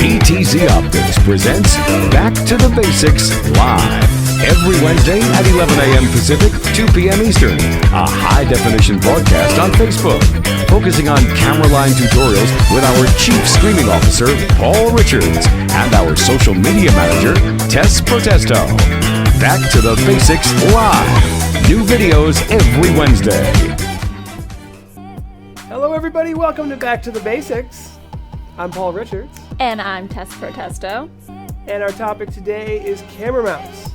PTZOptics presents Back to the Basics Live. Every Wednesday at 11 a.m. Pacific, 2 p.m. Eastern. A high-definition broadcast on Facebook, focusing on camera line tutorials with our Chief Screening Officer, Paul Richards, and our social media manager, Tess Protesto. Back to the Basics Live. New videos every Wednesday. Hello, everybody. Welcome to Back to the Basics. I'm Paul Richards. And I'm Tess Protesto. And our topic today is camera mounts.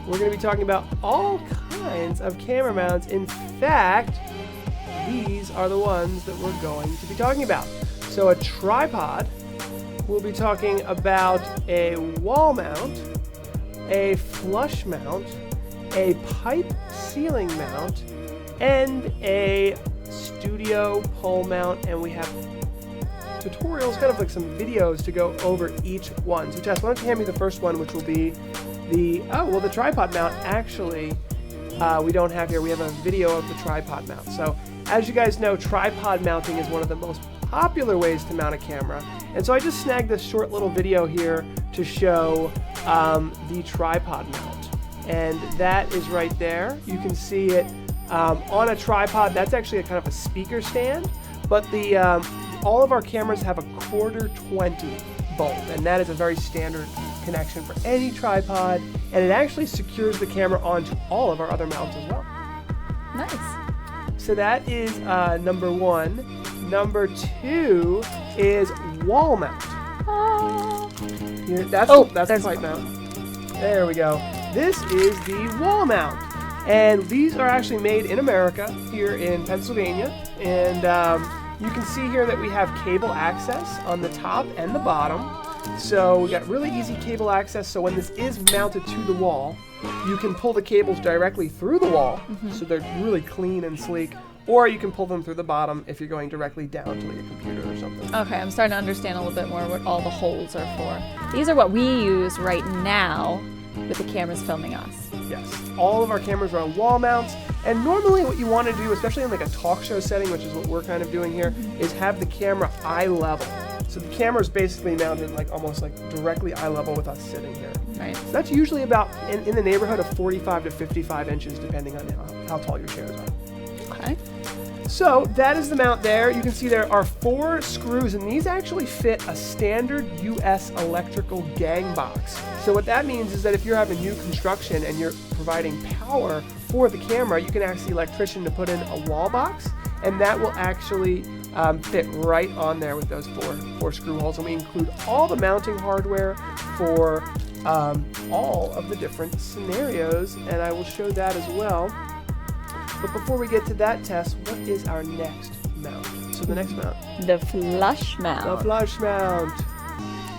We're going to be talking about all kinds of camera mounts. In fact, these are the ones that we're going to be talking about. So a tripod, we'll be talking about a wall mount, a flush mount, a pipe ceiling mount, and a studio pole mount, and we have tutorials, kind of like some videos to go over each one. So Tess, why don't you hand me the first one, which will be the tripod mount. Actually, we don't have here. We have a video of the tripod mount. So as you guys know, tripod mounting is one of the most popular ways to mount a camera. And so I just snagged this short little video here to show the tripod mount. And that is right there. You can see it on a tripod. That's actually a kind of a speaker stand, but all of our cameras have a 1/4-20 bolt, and that is a very standard connection for any tripod, and it actually secures the camera onto all of our other mounts as well. Nice. So that is number one. Number two is wall mount. Here, that's the pipe mount. There we go. This is the wall mount. And these are actually made in America, here in Pennsylvania. And you can see here that we have cable access on the top and the bottom. So we got really easy cable access. So when this is mounted to the wall, you can pull the cables directly through the wall. So they're really clean and sleek. Or you can pull them through the bottom if you're going directly down to like a computer or something. Okay, I'm starting to understand a little bit more what all the holes are for. These are what we use right now with the cameras filming us. Yes, all of our cameras are on wall mounts, and normally what you want to do, especially in like a talk show setting, which is what we're kind of doing here, is have the camera eye level. So the camera is basically mounted like almost like directly eye level with us sitting here. Right. So that's usually about in the neighborhood of 45 to 55 inches, depending on how tall your chairs are. Okay. So that is the mount there. You can see there are 4 screws, and these actually fit a standard US electrical gang box. So what that means is that if you're having new construction and you're providing power for the camera, you can ask the electrician to put in a wall box, and that will actually fit right on there with those four screw holes. And we include all the mounting hardware for all of the different scenarios, and I will show that as well. But before we get to that, Tess, what is our next mount? So the next mount. The flush mount. The flush mount.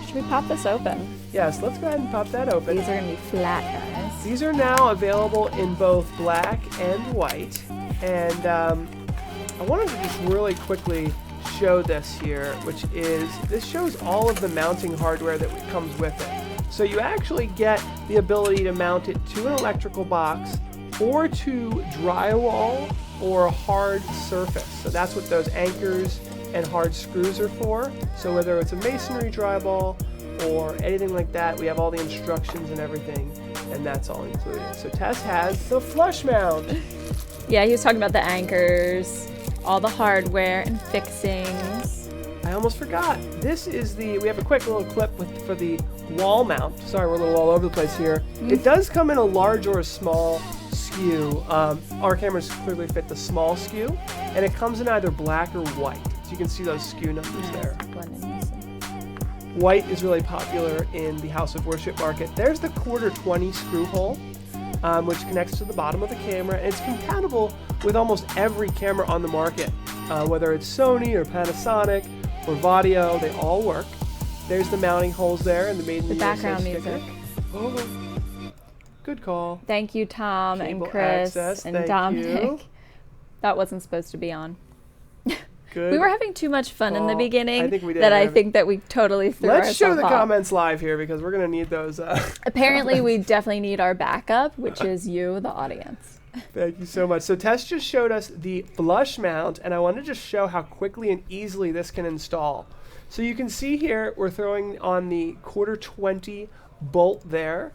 Should we pop this open? Yes, let's go ahead and pop that open. These are going to be flat, guys. These are now available in both black and white. And I wanted to just really quickly show this here, which is, this shows all of the mounting hardware that comes with it. So you actually get the ability to mount it to an electrical box, or to drywall or a hard surface. So that's what those anchors and hard screws are for. So whether it's a masonry drywall or anything like that, we have all the instructions and everything, and that's all included. So Tess has the flush mount. Yeah, he was talking about the anchors, all the hardware and fixings. I almost forgot. This is we have a quick little clip for the wall mount. Sorry, we're a little all over the place here. It does come in a large or a small SKU. Our cameras clearly fit the small SKU, and it comes in either black or white. So you can see those SKU numbers there. White is really popular in the house of worship market. There's the 1/4-20 screw hole, which connects to the bottom of the camera, and it's compatible with almost every camera on the market, whether it's Sony or Panasonic or Vadio, they all work. There's the mounting holes there and the Made in the background USA music. Oh, good call. Thank you, Tom Cable and Chris access, and thank Dominic. you. That wasn't supposed to be on. Good. We were having too much fun in the beginning. I think we did. I think that we totally threw ourselves Let's show the off. comments live here because we're going to need those. Apparently, we definitely need our backup, which is you, the audience. Thank you so much. So Tess just showed us the flush mount, and I want to just show how quickly and easily this can install. So you can see here we're throwing on the 1/4 bolt there,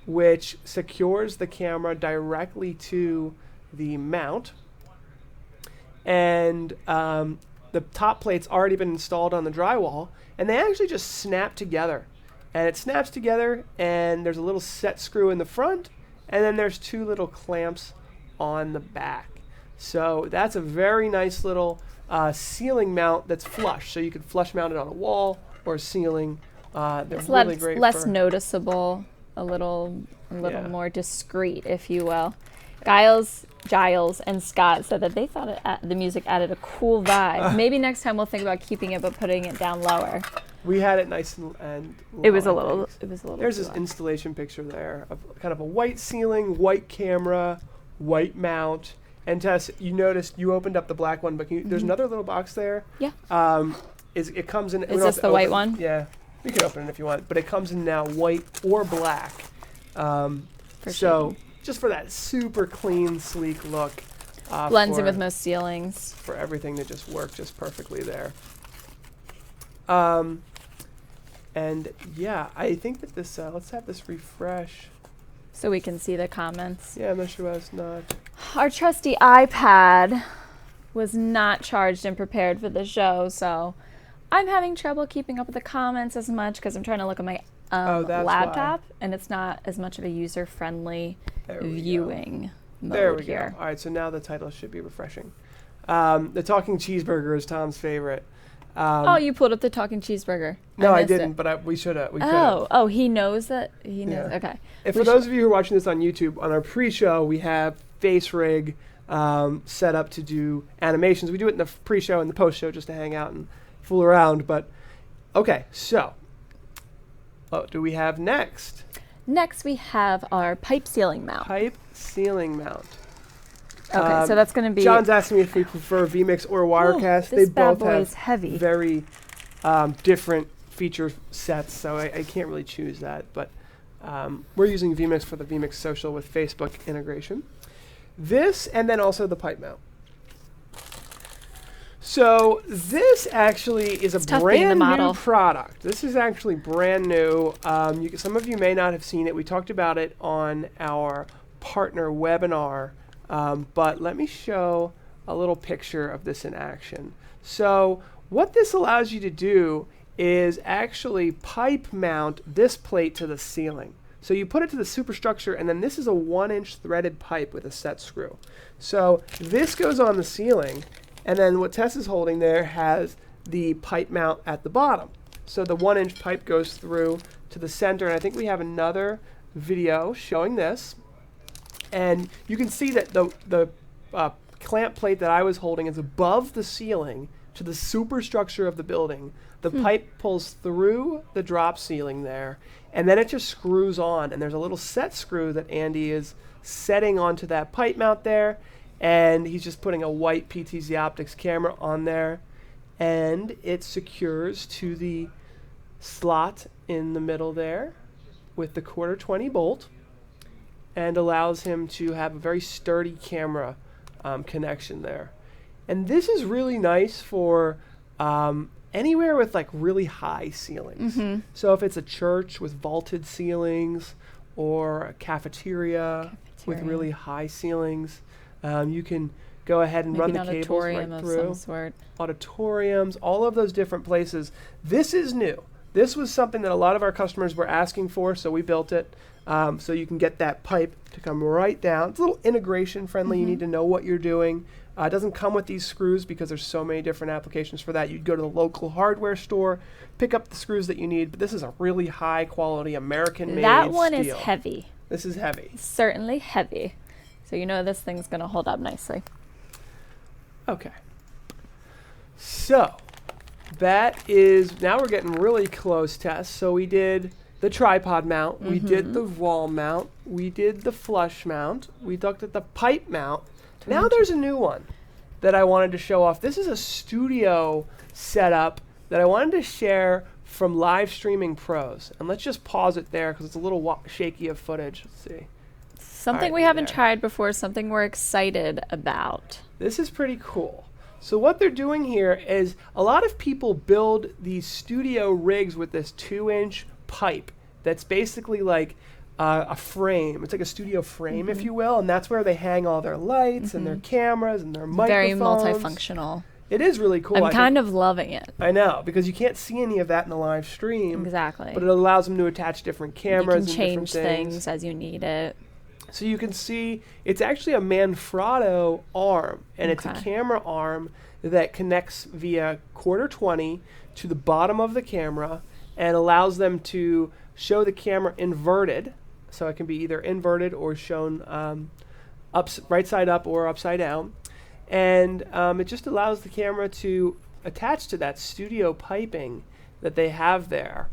which secures the camera directly to the mount. And the top plate's already been installed on the drywall, and they actually just snap together. And it snaps together, and there's a little set screw in the front, and then there's 2 little clamps on the back. So that's a very nice little ceiling mount that's flush. So you could flush mount it on a wall or ceiling. They're It's really great. less noticeable, a little more discreet, if you will. Giles, and Scott said that they thought the music added a cool vibe. Maybe next time we'll think about keeping it but putting it down lower. We had it nice and low, It was a I little. think. It was a little. There's too this low. installation picture there of kind of a white ceiling, white camera, white mount. And Tess, you noticed you opened up the black one, but there's another little box there. Yeah. It comes in. Is this the white one? Yeah. You can open it if you want, but it comes in now white or black. So just for that super clean, sleek look. Blends in with most ceilings. For everything to just work just perfectly there. And yeah, I think that this, let's have this refresh. So we can see the comments. Yeah, I'm not sure why it's not. Our trusty iPad was not charged and prepared for the show, so I'm having trouble keeping up with the comments as much because I'm trying to look at my that's laptop, and it's not as much of a user-friendly viewing mode There we here. go. All right, so now the title should be refreshing. The Talking Cheeseburger is Tom's favorite. Oh, you pulled up the talking cheeseburger. No, I missed didn't, it. but we should have. Oh, he knows that? He knows. Yeah. Okay. And for those of you who are watching this on YouTube, on our pre-show, we have Face Rig set up to do animations. We do it in the pre-show and the post-show just to hang out and fool around. But, okay, so what do we have next? Next, we have our pipe ceiling mount. Pipe ceiling mount. Okay, so that's going to be... John's asking me if we prefer vMix or Wirecast. This They bad both boy have is heavy. very different feature sets, so I can't really choose that. But we're using vMix for the vMix Social with Facebook integration. This, and then also the pipe mount. So this actually is a brand new product. This is actually brand new. Some of you may not have seen it. We talked about it on our partner webinar. But let me show a little picture of this in action. So what this allows you to do is actually pipe mount this plate to the ceiling. So you put it to the superstructure, and then this is a 1-inch threaded pipe with a set screw. So this goes on the ceiling, and then what Tess is holding there has the pipe mount at the bottom. So the 1-inch pipe goes through to the center, and I think we have another video showing this. And you can see that the clamp plate that I was holding is above the ceiling to the superstructure of the building. The pipe pulls through the drop ceiling there, and then it just screws on. And there's a little set screw that Andy is setting onto that pipe mount there, and he's just putting a white PTZOptics camera on there, and it secures to the slot in the middle there with the 1/4 bolt. And allows him to have a very sturdy camera connection there. And this is really nice for anywhere with like really high ceilings. So if it's a church with vaulted ceilings or a cafeteria with really high ceilings, you can go ahead and run the cables right through. Auditoriums, all of those different places. This is new. This was something that a lot of our customers were asking for, so we built it. So you can get that pipe to come right down. It's a little integration friendly. You need to know what you're doing. It doesn't come with these screws because there's so many different applications for that. You'd go to the local hardware store, pick up the screws that you need, but this is a really high quality American-made steel. That one is heavy. This is heavy. Certainly heavy. So you know this thing's going to hold up nicely. Okay. So that is, now we're getting really close, Tess. So we did the tripod mount, we did the wall mount, we did the flush mount, we looked at the pipe mount. Now there's a new one that I wanted to show off. This is a studio setup that I wanted to share from Live Streaming Pros. And let's just pause it there because it's a little shaky of footage. Let's see. Something we haven't tried before, something we're excited about. This is pretty cool. So what they're doing here is a lot of people build these studio rigs with this 2-inch pipe that's basically like a frame. It's like a studio frame, if you will, and that's where they hang all their lights and their cameras and their microphones. Very multifunctional. It is really cool. I'm kind of loving it. I know, because you can't see any of that in the live stream. Exactly. But it allows them to attach different cameras you can and change different things as you need it. So you can see it's actually a Manfrotto arm, and it's a camera arm that connects via quarter 20 to the bottom of the camera and allows them to show the camera inverted. So it can be either inverted or shown right side up or upside down. And it just allows the camera to attach to that studio piping that they have there.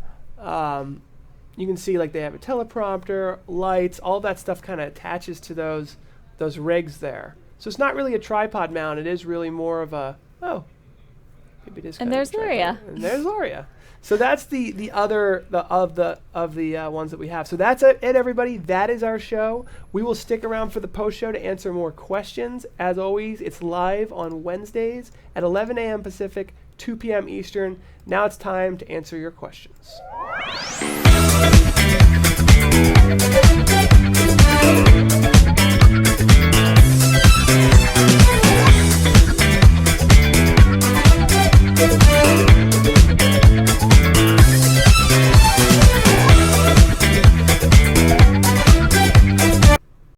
You can see like they have a teleprompter, lights, all that stuff kind of attaches to those rigs there. So it's not really a tripod mount. It is really more of a, maybe it is. And there's Luria. And there's Luria. So that's the other of the ones that we have. So that's it, everybody. That is our show. We will stick around for the post show to answer more questions. As always, it's live on Wednesdays at 11 a.m. Pacific, 2 p.m. Eastern. Now it's time to answer your questions.